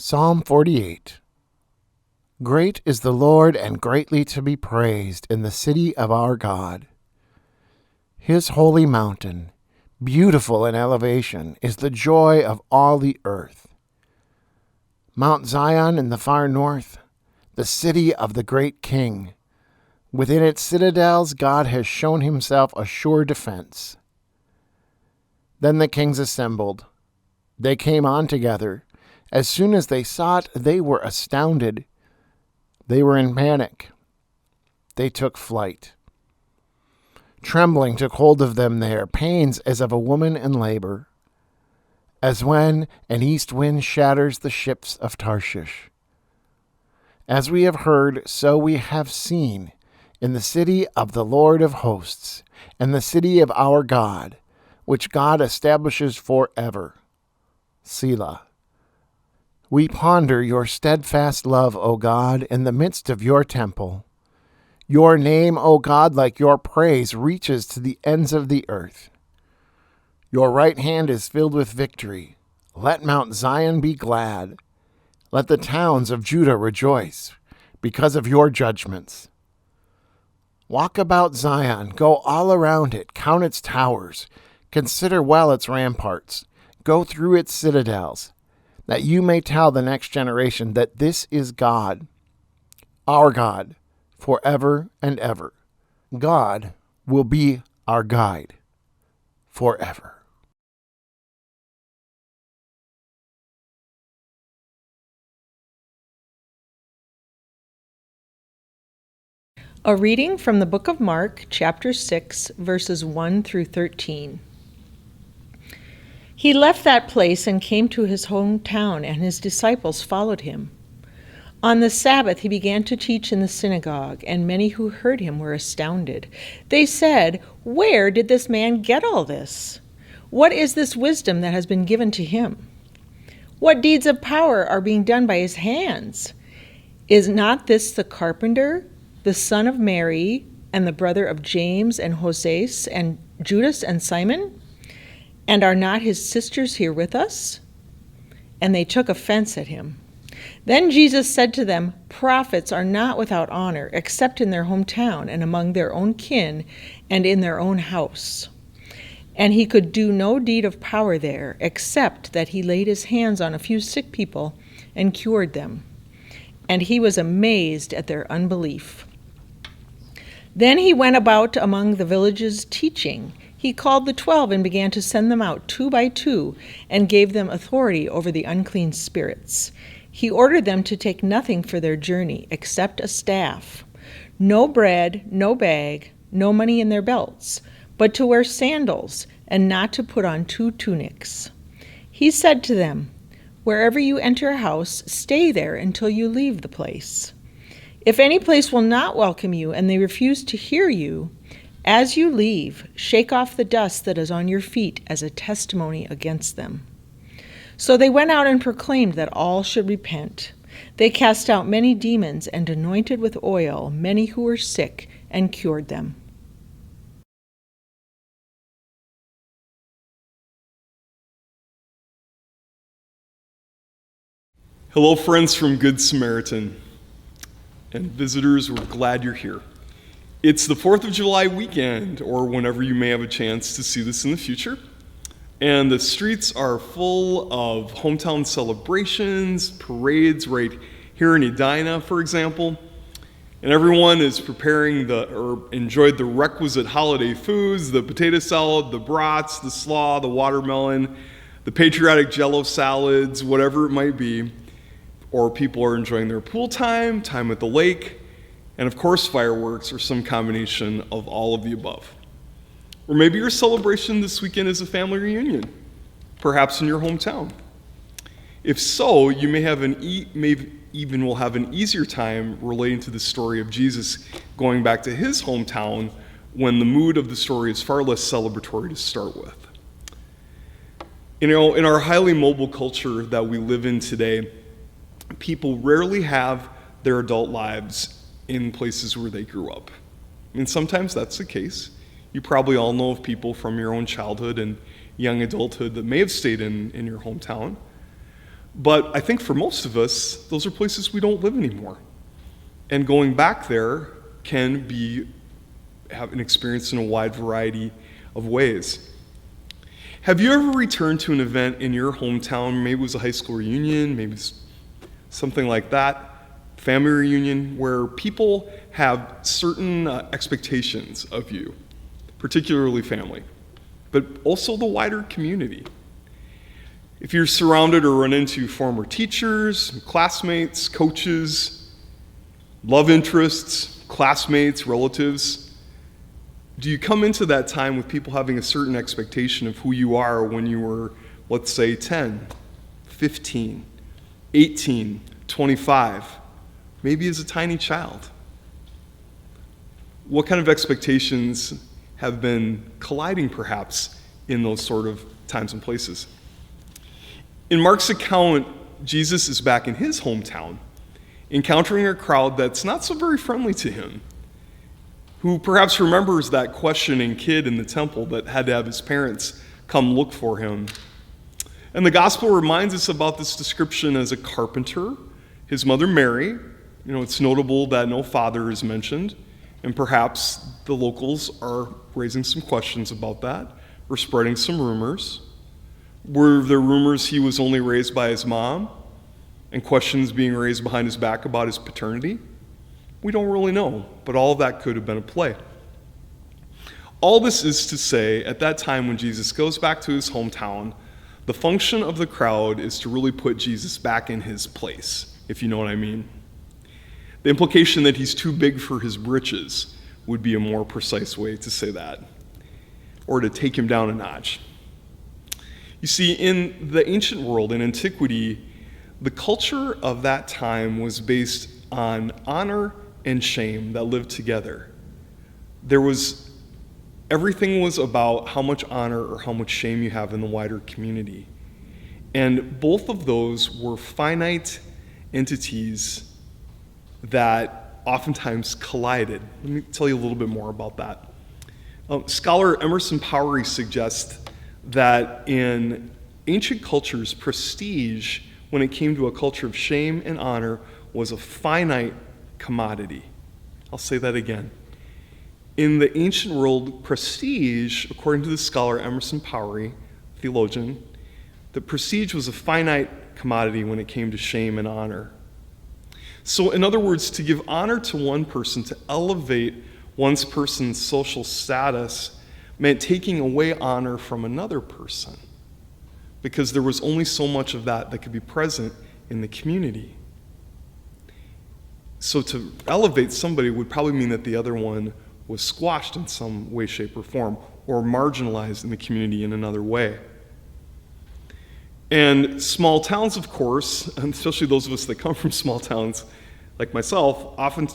Psalm 48. Great is the Lord and greatly to be praised in the city of our God. His holy mountain, beautiful in elevation, is the joy of all the earth. Mount Zion in the far north, the city of the great King. Within its citadels God has shown himself a sure defense. Then the kings assembled. They came on together. As soon as they saw it, they were astounded. They were in panic. They took flight. Trembling took hold of them there, pains as of a woman in labor, as when an east wind shatters the ships of Tarshish. As we have heard, so we have seen, in the city of the Lord of hosts, and the city of our God, which God establishes forever. Selah. We ponder your steadfast love, O God, in the midst of your temple. Your name, O God, like your praise, reaches to the ends of the earth. Your right hand is filled with victory. Let Mount Zion be glad. Let the towns of Judah rejoice because of your judgments. Walk about Zion, go all around it, count its towers, consider well its ramparts, go through its citadels, that you may tell the next generation that this is God, our God, forever and ever. God will be our guide forever. A reading from the book of Mark, chapter 6, verses 1 through 13. He left that place and came to his hometown, and his disciples followed him. On the Sabbath he began to teach in the synagogue, and many who heard him were astounded. They said, "Where did this man get all this? What is this wisdom that has been given to him? What deeds of power are being done by his hands? Is not this the carpenter, the son of Mary, and the brother of James and Joses and Judas and Simon? And are not his sisters here with us?" And they took offense at him. Then Jesus said to them, "Prophets are not without honor, except in their hometown and among their own kin and in their own house." And he could do no deed of power there, except that he laid his hands on a few sick people and cured them. And he was amazed at their unbelief. Then he went about among the villages teaching. He called the 12 and began to send them out 2 by 2 and gave them authority over the unclean spirits. He ordered them to take nothing for their journey except a staff, no bread, no bag, no money in their belts, but to wear sandals and not to put on 2 tunics. He said to them, "Wherever you enter a house, stay there until you leave the place. If any place will not welcome you and they refuse to hear you, as you leave, shake off the dust that is on your feet as a testimony against them." So they went out and proclaimed that all should repent. They cast out many demons and anointed with oil many who were sick and cured them. Hello, friends from Good Samaritan, and visitors, we're glad you're here. It's the 4th of July weekend, or whenever you may have a chance to see this in the future. And the streets are full of hometown celebrations, parades right here in Edina, for example. And everyone is preparing or enjoyed the requisite holiday foods, the potato salad, the brats, the slaw, the watermelon, the patriotic jello salads, whatever it might be. Or people are enjoying their pool time at the lake, and of course fireworks or some combination of all of the above. Or maybe your celebration this weekend is a family reunion, perhaps in your hometown. If so, you may even will have an easier time relating to the story of Jesus going back to his hometown when the mood of the story is far less celebratory to start with. In our highly mobile culture that we live in today, people rarely have their adult lives in places where they grew up. I mean, sometimes that's the case. You probably all know of people from your own childhood and young adulthood that may have stayed in your hometown. But I think for most of us, those are places we don't live anymore. And going back there can have an experience in a wide variety of ways. Have you ever returned to an event in your hometown? Maybe it was a high school reunion, maybe it's something like that, family reunion, where people have certain expectations of you, particularly family, but also the wider community. If you're surrounded or run into former teachers, classmates, coaches, love interests, classmates, relatives, do you come into that time with people having a certain expectation of who you are when you were, let's say, 10, 15, 18, 25, maybe as a tiny child? What kind of expectations have been colliding, perhaps, in those sort of times and places? In Mark's account, Jesus is back in his hometown, encountering a crowd that's not so very friendly to him, who perhaps remembers that questioning kid in the temple that had to have his parents come look for him. And the gospel reminds us about this description as a carpenter, his mother Mary. It's notable that no father is mentioned, and perhaps the locals are raising some questions about that, or spreading some rumors. Were there rumors he was only raised by his mom, and questions being raised behind his back about his paternity? We don't really know, but all of that could have been at play. All this is to say, at that time when Jesus goes back to his hometown, the function of the crowd is to really put Jesus back in his place, if you know what I mean. The implication that he's too big for his britches would be a more precise way to say that, or to take him down a notch. You see, in the ancient world, in antiquity, the culture of that time was based on honor and shame that lived together. Everything was about how much honor or how much shame you have in the wider community. And both of those were finite entities that oftentimes collided. Let me tell you a little bit more about that. Scholar Emerson Powery suggests that in ancient cultures, prestige, when it came to a culture of shame and honor, was a finite commodity. I'll say that again. In the ancient world, prestige, according to the scholar Emerson Powery, theologian, the prestige was a finite commodity when it came to shame and honor. So, in other words, to give honor to one person, to elevate one's person's social status, meant taking away honor from another person, because there was only so much of that could be present in the community. So to elevate somebody would probably mean that the other one was squashed in some way, shape, or form, or marginalized in the community in another way. And small towns, of course, and especially those of us that come from small towns like myself, often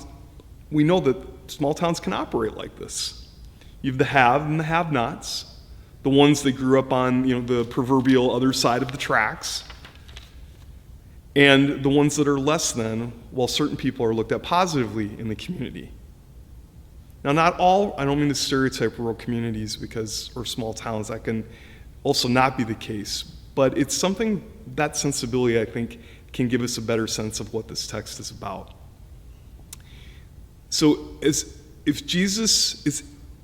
we know that small towns can operate like this. You have the have and the have-nots, the ones that grew up on the proverbial other side of the tracks, and the ones that are less than, while certain people are looked at positively in the community. Now, not all, I don't mean to stereotype rural communities or small towns, that can also not be the case, but it's something, that sensibility, I think, can give us a better sense of what this text is about. So, as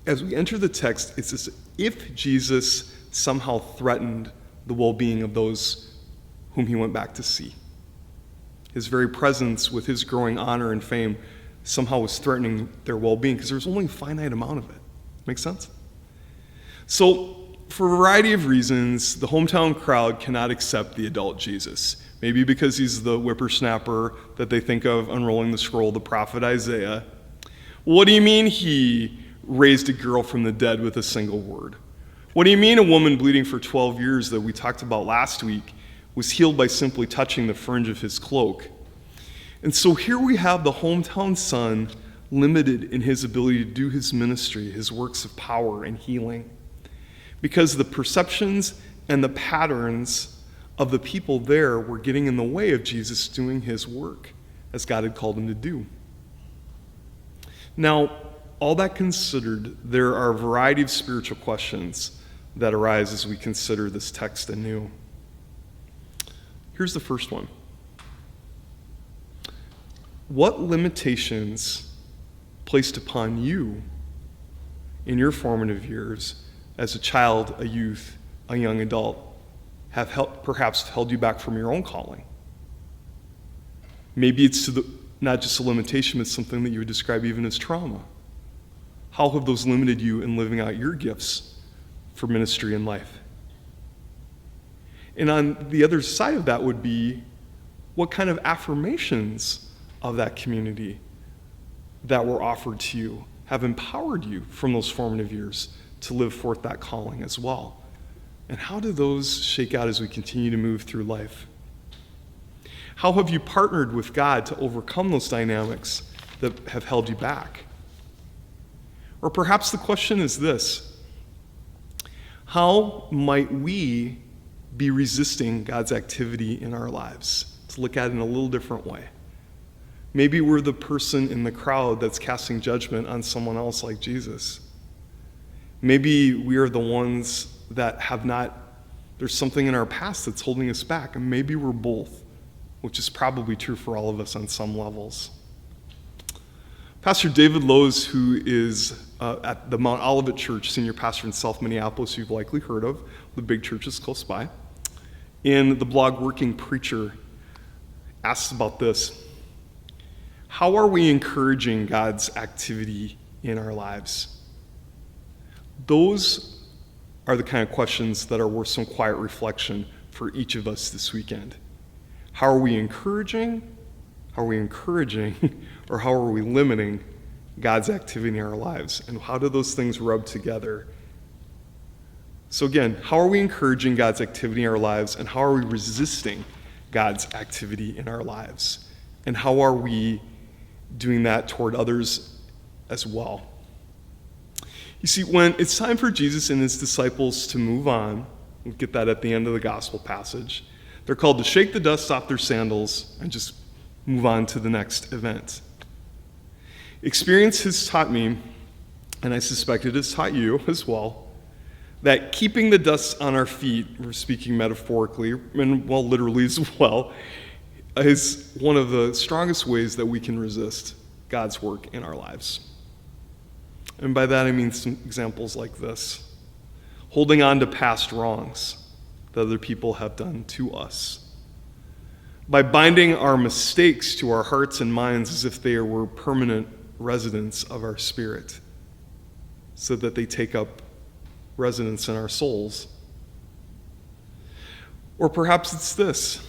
we enter the text, it's as if Jesus somehow threatened the well-being of those whom he went back to see. His very presence with his growing honor and fame somehow was threatening their well-being, because there's only a finite amount of it. Make sense? So, for a variety of reasons, the hometown crowd cannot accept the adult Jesus. Maybe because he's the whippersnapper that they think of unrolling the scroll of the prophet Isaiah. What do you mean he raised a girl from the dead with a single word? What do you mean a woman bleeding for 12 years that we talked about last week was healed by simply touching the fringe of his cloak? And so here we have the hometown son limited in his ability to do his ministry, his works of power and healing, because the perceptions and the patterns of the people there were getting in the way of Jesus doing his work as God had called him to do. Now, all that considered, there are a variety of spiritual questions that arise as we consider this text anew. Here's the first one. What limitations placed upon you in your formative years as a child, a youth, a young adult have perhaps held you back from your own calling? Maybe it's not just a limitation, but something that you would describe even as trauma. How have those limited you in living out your gifts for ministry and life? And on the other side of that would be, what kind of affirmations of that community that were offered to you have empowered you from those formative years to live forth that calling as well? And how do those shake out as we continue to move through life? How have you partnered with God to overcome those dynamics that have held you back? Or perhaps the question is this: how might we be resisting God's activity in our lives? To look at it in a little different way. Maybe we're the person in the crowd that's casting judgment on someone else like Jesus. Maybe we are the ones that there's something in our past that's holding us back, and maybe we're both, which is probably true for all of us on some levels. Pastor David Lowe's, who is at the Mount Olivet Church, senior pastor in South Minneapolis, you've likely heard of, the big churches close by, in the blog Working Preacher, asks about this: how are we encouraging God's activity in our lives? Those are the kind of questions that are worth some quiet reflection for each of us this weekend. How are we encouraging? How are we encouraging? Or how are we limiting God's activity in our lives? And how do those things rub together? So again, how are we encouraging God's activity in our lives? And how are we resisting God's activity in our lives? And how are we doing that toward others as well? You see, when it's time for Jesus and his disciples to move on, we'll get that at the end of the gospel passage, they're called to shake the dust off their sandals and just move on to the next event. Experience has taught me, and I suspect it has taught you as well, that keeping the dust on our feet, we're speaking metaphorically, and well, literally as well, is one of the strongest ways that we can resist God's work in our lives. And by that I mean some examples like this: holding on to past wrongs that other people have done to us, by binding our mistakes to our hearts and minds as if they were permanent residents of our spirit, so that they take up residence in our souls. Or perhaps it's this: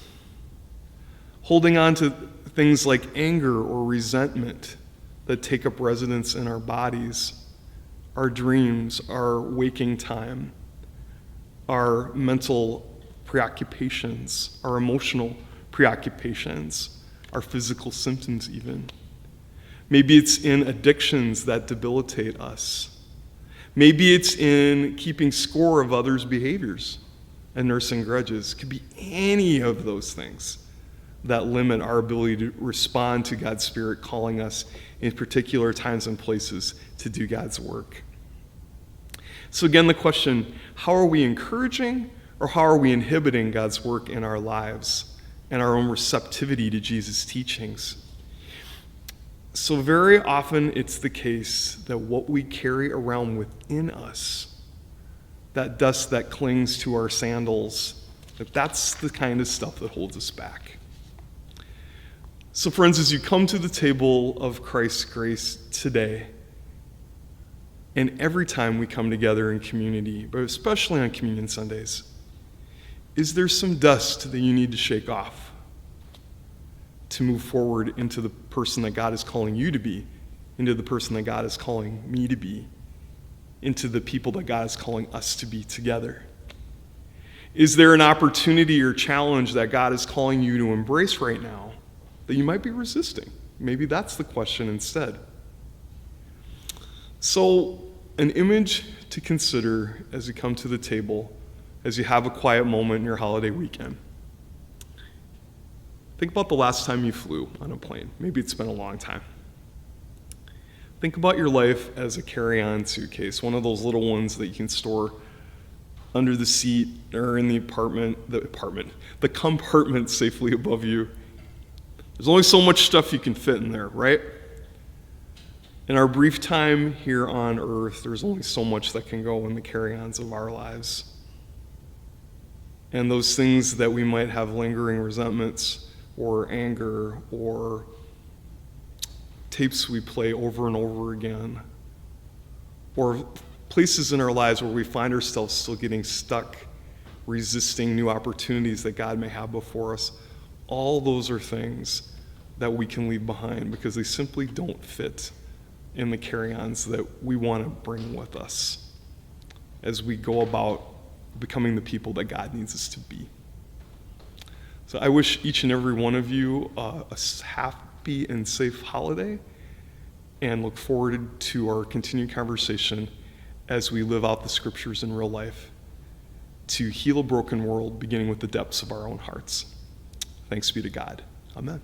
holding on to things like anger or resentment that take up residence in our bodies, our dreams, our waking time, our mental preoccupations, our emotional preoccupations, our physical symptoms even. Maybe it's in addictions that debilitate us. Maybe it's in keeping score of others' behaviors and nursing grudges. It could be any of those things that limit our ability to respond to God's Spirit calling us in particular times and places to do God's work. So again, the question: how are we encouraging or how are we inhibiting God's work in our lives and our own receptivity to Jesus' teachings? So very often it's the case that what we carry around within us, that dust that clings to our sandals, that's the kind of stuff that holds us back. So friends, as you come to the table of Christ's grace today, and every time we come together in community, but especially on Communion Sundays, is there some dust that you need to shake off to move forward into the person that God is calling you to be, into the person that God is calling me to be, into the people that God is calling us to be together? Is there an opportunity or challenge that God is calling you to embrace right now that you might be resisting? Maybe that's the question instead. So, an image to consider as you come to the table, as you have a quiet moment in your holiday weekend. Think about the last time you flew on a plane. Maybe it's been a long time. Think about your life as a carry-on suitcase, one of those little ones that you can store under the seat or in the compartment safely above you. There's only so much stuff you can fit in there, right? In our brief time here on earth, there's only so much that can go in the carry-ons of our lives. And those things that we might have lingering resentments or anger or tapes we play over and over again, or places in our lives where we find ourselves still getting stuck, resisting new opportunities that God may have before us, all those are things that we can leave behind because they simply don't fit in the carry-ons that we want to bring with us as we go about becoming the people that God needs us to be. So I wish each and every one of you a happy and safe holiday, and look forward to our continued conversation as we live out the scriptures in real life to heal a broken world, beginning with the depths of our own hearts. Thanks be to God. Amen.